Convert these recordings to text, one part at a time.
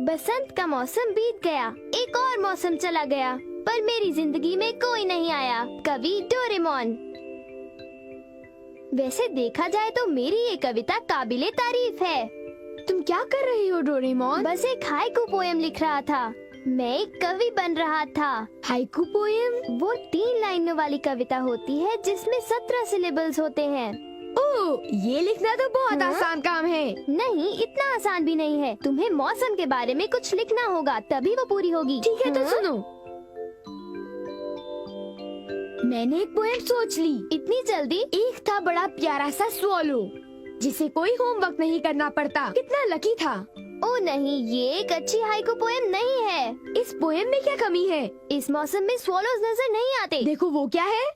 बसंत का मौसम बीत गया, एक और मौसम चला गया, पर मेरी जिंदगी में कोई नहीं आया। कवि डोरेमोन। वैसे देखा जाए तो मेरी ये कविता काबिले तारीफ है। तुम क्या कर रही हो डोरेमोन? बस एक हाइकू पोएम लिख रहा था। मैं एक कवि बन रहा था। Haiku poem? वो 3 लाइनों वाली कविता होती है जिसमें 17 सिलेबल्स होते हैं। ओह, ये लिखना तो बहुत आसान काम है। नहीं, इतना आसान भी नहीं है। तुम्हें मौसम के बारे में कुछ लिखना होगा, तभी वो पूरी होगी। ठीक है, तो सुनो। मैंने एक पोएम सोच ली। इतनी जल्दी? एक था बड़ा प्यारा सा स्वॉलो, जिसे कोई होमवर्क नहीं करना पड़ता। कितना लकी था। ओ नहीं, ये एक अच्छी हाइकू पोएम नहीं है। इस पोएम में क्या कमी है? इस मौसम में स्वॉलोज नजर नहीं आते। देखो वो क्या है।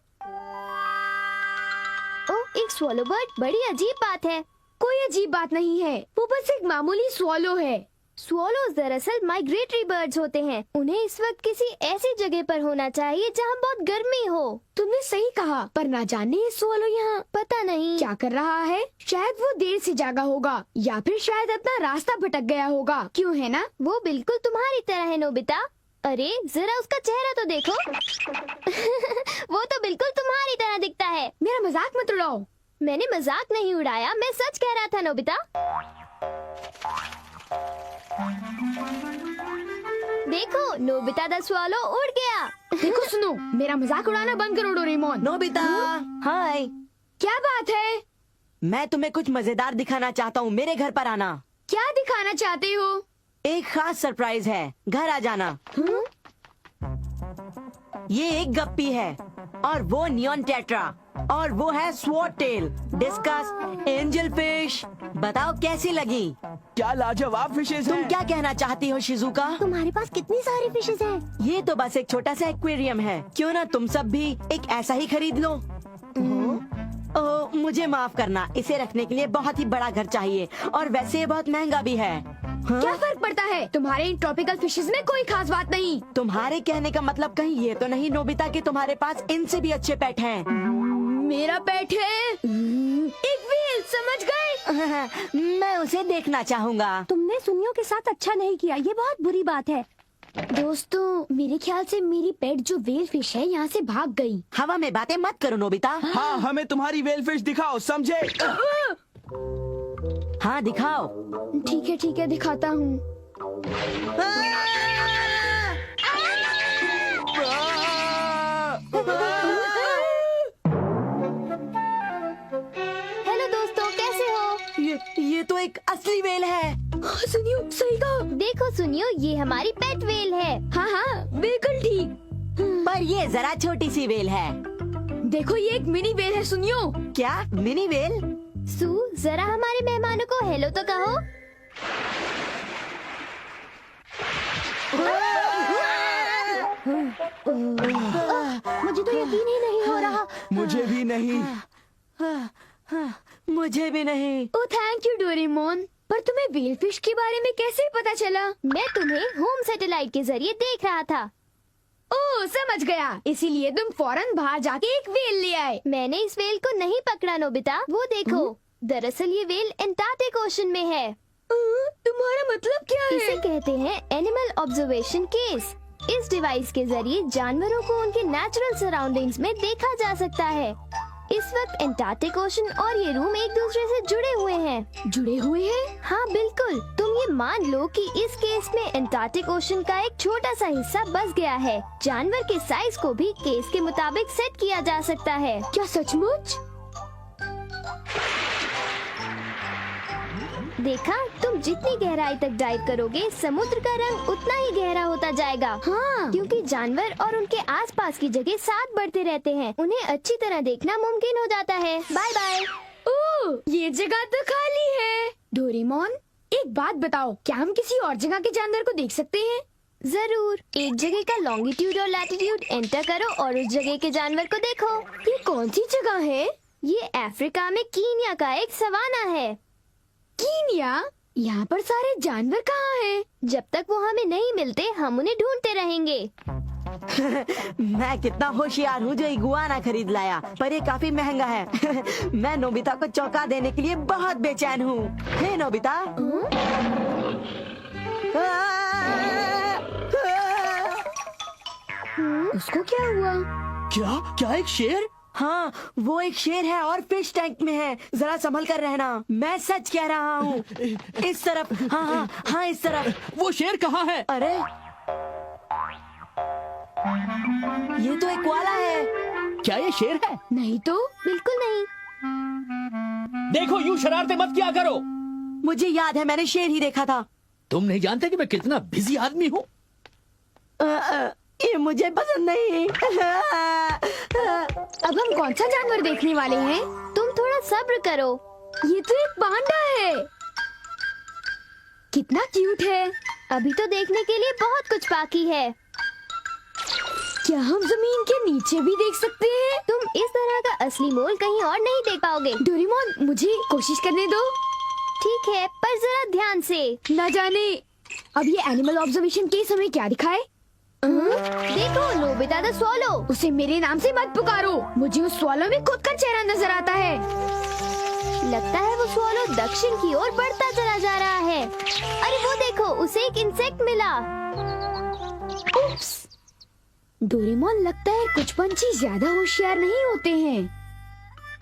ओ, एक स्वॉलो बर्ड। बड़ी अजीब बात है। कोई अजीब बात नहीं है, वो बस एक मामूली स्वॉलो है। स्वॉलोज दरअसल माइग्रेटरी बर्ड्स होते हैं। उन्हें इस वक्त किसी ऐसी जगह पर होना चाहिए जहाँ बहुत गर्मी हो। तुमने सही कहा, पर ना जाने ये स्वॉलो यहाँ पता नहीं क्या कर रहा है। शायद वो देर से जागा होगा, या फिर शायद अपना रास्ता भटक गया होगा। क्यों है ना? वो बिल्कुल तुम्हारी तरह है नोबिता। अरे जरा उसका चेहरा तो देखो। वो तो बिल्कुल तुम्हारी तरह दिखता है। मेरा मजाक मत उड़ाओ। मैंने मजाक नहीं उड़ाया, मैं सच कह रहा था नोबिता। देखो, नोबिता द स्वॉलो उड़ गया। देखो सुनो, मेरा मजाक उड़ाना बंद करो डोरेमोन। नोबिता, हाय। क्या बात है? मैं तुम्हें कुछ मजेदार दिखाना चाहता हूँ, मेरे घर पर आना। क्या दिखाना चाहते हो? एक खास सरप्राइज है, घर आ जाना। ये एक गप्पी है, और वो नियॉन टेट्रा, और वो है sword tell, discuss, angel fish. बताओ कैसी लगी? क्या लाजवाब फिशेज तुम हैं। क्या कहना चाहती हो शिजुका? तुम्हारे पास कितनी सारी फिशेज हैं? ये तो बस एक छोटा सा एक्वेरियम है। क्यों ना तुम सब भी एक ऐसा ही खरीद लो। ओह, मुझे माफ करना, इसे रखने के लिए बहुत ही बड़ा घर चाहिए, और वैसे ये बहुत महंगा भी है। क्या फर्क पड़ता है? तुम्हारे इन ट्रॉपिकल फिशेज में कोई खास बात नहीं। तुम्हारे कहने का मतलब कहीं ये तो नहीं नोबिता कि तुम्हारे पास इनसे भी अच्छे पेट हैं? मेरा पेट है एक व्हेल, समझ गए? मैं उसे देखना चाहूँगा। तुमने सुनियो के साथ अच्छा नहीं किया, ये बहुत बुरी बात है। दोस्तों, मेरे ख्याल से मेरी पेट जो व्हेल फिश है यहाँ से भाग गई। हवा में बातें मत करो नोबिता। हाँ, हमें तुम्हारी वेल फिश दिखाओ, समझे? हाँ दिखाओ। ठीक है, दिखाता हूँ। हेलो दोस्तों, कैसे हो? ये तो एक असली वेल है। हाँ, सुनियो, सही कहा। देखो सुनियो, ये हमारी पेट वेल है। हाँ, बिल्कुल ठीक। पर ये जरा छोटी सी वेल है। देखो, ये एक मिनी व्हेल है। सुनियो, क्या मिनी वेल? सू, जरा हमारे मेहमानों को हेलो तो कहो। मुझे तो यकीन ही नहीं हो रहा। मुझे भी नहीं। मुझे भी नहीं। Oh thank you Doraemon. पर तुम्हें व्हेल फिश के बारे में कैसे पता चला? मैं तुम्हें होम सैटेलाइट के जरिए देख रहा था। ओह, समझ गया। इसीलिए तुम फौरन बाहर जाके एक व्हेल ले आए। मैंने इस वेल को नहीं पकड़ा नोबिता, वो देखो। दरअसल ये वेल एंटार्क्टिक ओशन में है। तुम्हारा मतलब क्या है? इसे कहते हैं एनिमल ऑब्जर्वेशन केस। इस डिवाइस के जरिए जानवरों को उनके नेचुरल सराउंडिंग्स में देखा जा सकता है। इस वक्त एंटार्क्टिक ओशन और ये रूम एक दूसरे से जुड़े हुए हैं। जुड़े हुए हैं? हाँ बिल्कुल। तुम ये मान लो कि इस केस में एंटार्क्टिक ओशन का एक छोटा सा हिस्सा बच गया है। जानवर के साइज को भी केस के मुताबिक सेट किया जा सकता है। क्या सचमुच? देखा, तुम जितनी गहराई तक डाइव करोगे, समुद्र का रंग उतना ही गहरा होता जाएगा। हाँ, क्योंकि जानवर और उनके आसपास की जगह साथ बढ़ते रहते हैं। उन्हें अच्छी तरह देखना मुमकिन हो जाता है। Bye bye. ओह, ये जगह तो खाली है। डोरेमोन, एक बात बताओ, क्या हम किसी और जगह के जानवर को देख सकते हैं? जरूर। एक जगह का लॉन्गिट्यूड और लैटिट्यूड एंटर करो और उस जगह के जानवर को देखो। ये कौन सी जगह है? ये अफ्रीका में कीनिया का एक सवाना है। कीनिया? यहाँ पर सारे जानवर कहाँ हैं? जब तक वो हमें नहीं मिलते, हम उन्हें ढूंढते रहेंगे। मैं कितना होशियार हूँ जो इगुआना खरीद लाया, पर ये काफी महंगा है। मैं नोबिता को चौंका देने के लिए बहुत बेचैन हूँ। हे नोबिता। उसको क्या हुआ? क्या क्या एक शेर? हाँ, वो एक शेर है और फिश टैंक में है। जरा संभल कर रहना, मैं सच कह रहा हूँ। इस तरफ, हाँ हाँ हाँ, इस तरफ। वो शेर कहाँ है? अरे, ये तो एक कोआला है। क्या ये शेर है? नहीं तो। बिल्कुल नहीं। देखो, यूं शरारतें मत किया करो। मुझे याद है, मैंने शेर ही देखा था। तुम नहीं जानते कि मैं कितना बिजी आदमी हूँ? ये मुझे पसंद नहीं। अब हम कौन सा जानवर देखने वाले हैं? तुम थोड़ा सब्र करो। ये तो एक पांडा है। कितना क्यूट है। अभी तो देखने के लिए बहुत कुछ बाकी है। क्या हम जमीन के नीचे भी देख सकते हैं? तुम इस तरह का असली मोल कहीं और नहीं देख पाओगे। डोरेमोन, मुझे कोशिश करने दो। ठीक है, पर जरा ध्यान से। न जाने अब ये एनिमल ऑब्जर्वेशन केस हमें क्या दिखाए? देखो, नोबिता द स्वॉलो। उसे मेरे नाम से मत पुकारो। मुझे उस स्वॉलो में खुद का चेहरा नजर आता है। लगता है वो स्वॉलो दक्षिण की ओर बढ़ता चला जा रहा है। अरे वो देखो, उसे एक इंसेक्ट मिला। उप्स। डोरेमोन, लगता है कुछ पंछी ज्यादा होशियार नहीं होते हैं।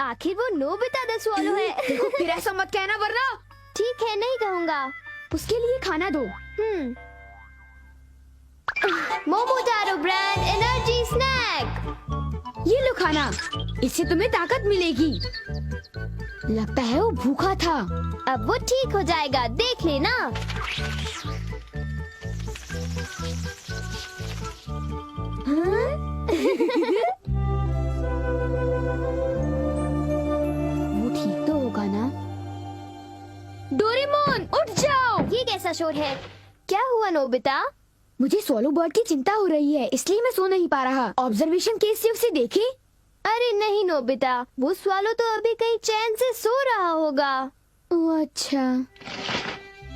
आखिर वो नोबिता द स्वॉलो है। देखो, फिर ऐसा मत कहना वरना। ठीक है, नहीं कहूँगा। उसके लिए खाना दो। मोमोटारो ब्रांड एनर्जी स्नैक। ये लो खाना, इससे तुम्हें ताकत मिलेगी। लगता है वो भूखा था। अब वो ठीक हो जाएगा, देख लेना। वो ठीक तो होगा ना? डोरेमोन, उठ जाओ। ये कैसा शोर है? क्या हुआ नोबिता? मुझे सोलो बर्ड की चिंता हो रही है, इसलिए मैं सो नहीं पा रहा। ऑब्जर्वेशन केस से उसे देखे? अरे नहीं नोबिता, वो स्वालो तो अभी कहीं चैन से सो रहा होगा। ओह अच्छा,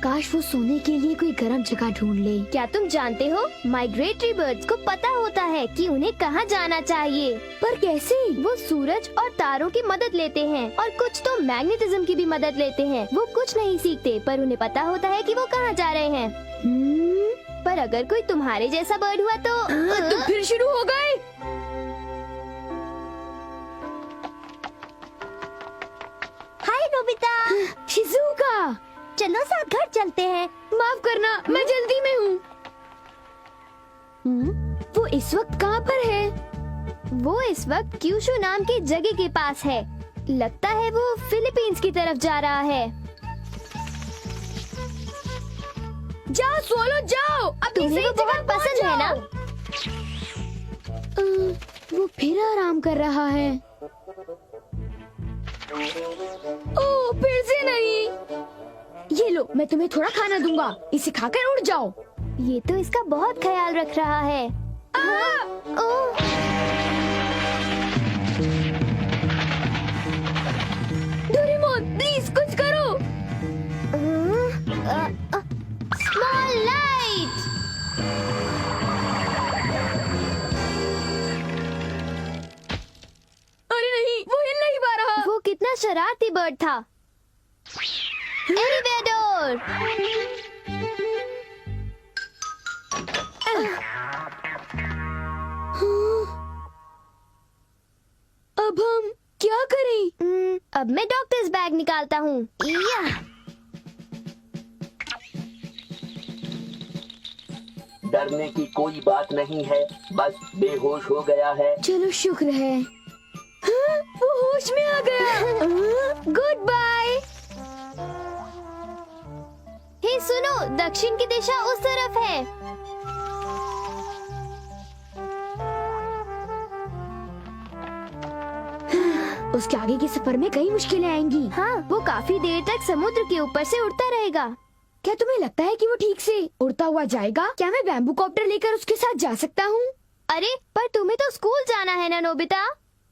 काश वो सोने के लिए कोई गर्म जगह ढूंढ ले। क्या तुम जानते हो, माइग्रेटरी बर्ड्स को पता होता है कि उन्हें कहाँ जाना चाहिए। पर कैसे? वो सूरज और तारों की मदद लेते हैं और कुछ तो मैग्नेटिज्म की भी मदद लेते हैं। वो कुछ नहीं सीखते, पर उन्हें पता होता है कि वो कहाँ जा रहे हैं। पर अगर कोई तुम्हारे जैसा बर्ड हुआ तो फिर शुरू हो गए। हाय नोबिता। शिजुका, चलो साथ घर चलते हैं। माफ करना, मैं जल्दी में हूँ। वो इस वक्त कहाँ पर है? वो इस वक्त क्यूशू नाम की जगह के पास है। लगता है वो फिलीपींस की तरफ जा रहा है। जाओ सोलो, जाओ। अपनी तुम्हें सही वो जगह बहुत पसंद है ना? वो फिर आराम कर रहा है। ओह, फिर से नहीं। ये लो, मैं तुम्हें थोड़ा खाना दूंगा, इसे खाकर उड़ जाओ। ये तो इसका बहुत ख्याल रख रहा है। ओह, डोरेमोन, प्लीज कुछ करो। Small light. अरे नहीं, वो हिल नहीं पा रहा। वो कितना शरारती बर्ड था। एलिवेडोर। अब हम क्या करें? अब मैं डॉक्टर्स बैग निकालता हूँ। डरने की कोई बात नहीं है, बस बेहोश हो गया है। चलो शुक्र है। हाँ, वो होश में आ गया। Good bye. हे सुनो, दक्षिण की दिशा उस तरफ है। उसके आगे के सफर में कई मुश्किलें आएंगी। हाँ, वो काफी देर तक समुद्र के ऊपर से उड़ता रहेगा। क्या तुम्हें लगता है कि वो ठीक से उड़ता हुआ जाएगा? क्या मैं बैम्बू कॉप्टर लेकर उसके साथ जा सकता हूँ? अरे, पर तुम्हें तो स्कूल जाना है ना नोबिता?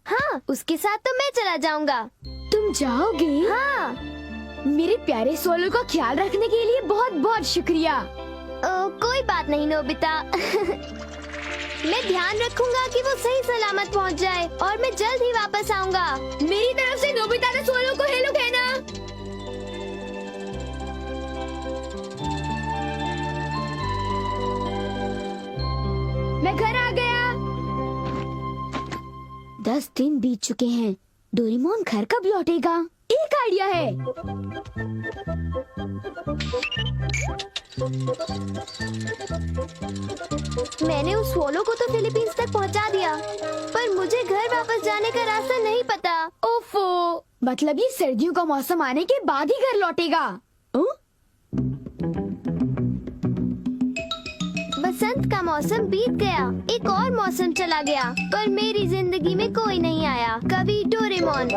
हाँ, उसके साथ तो मैं चला जाऊंगा। तुम जाओगे? हाँ। मेरे प्यारे सोलो का ख्याल रखने के लिए बहुत बहुत शुक्रिया। कोई बात नहीं नोबिता। मैं ध्यान रखूंगा कि वो सही सलामत पहुंच जाए और मैं जल्द ही वापस आऊंगा। मेरी तरफ से नोबिता ने सोलो को हेलो कहना। मैं घर आ गया। 10 दिन बीत चुके हैं। डोरेमोन घर कब लौटेगा? एक आइडिया है। मैंने उस स्वॉलो को तो फिलीपींस तक पहुंचा दिया, पर मुझे घर वापस जाने का रास्ता नहीं पता। ओफो, मतलब ये सर्दियों का मौसम आने के बाद ही घर लौटेगा। बसंत का मौसम बीत गया, एक और मौसम चला गया, पर मेरी जिंदगी में कोई नहीं आया। कभी डोरेमोन।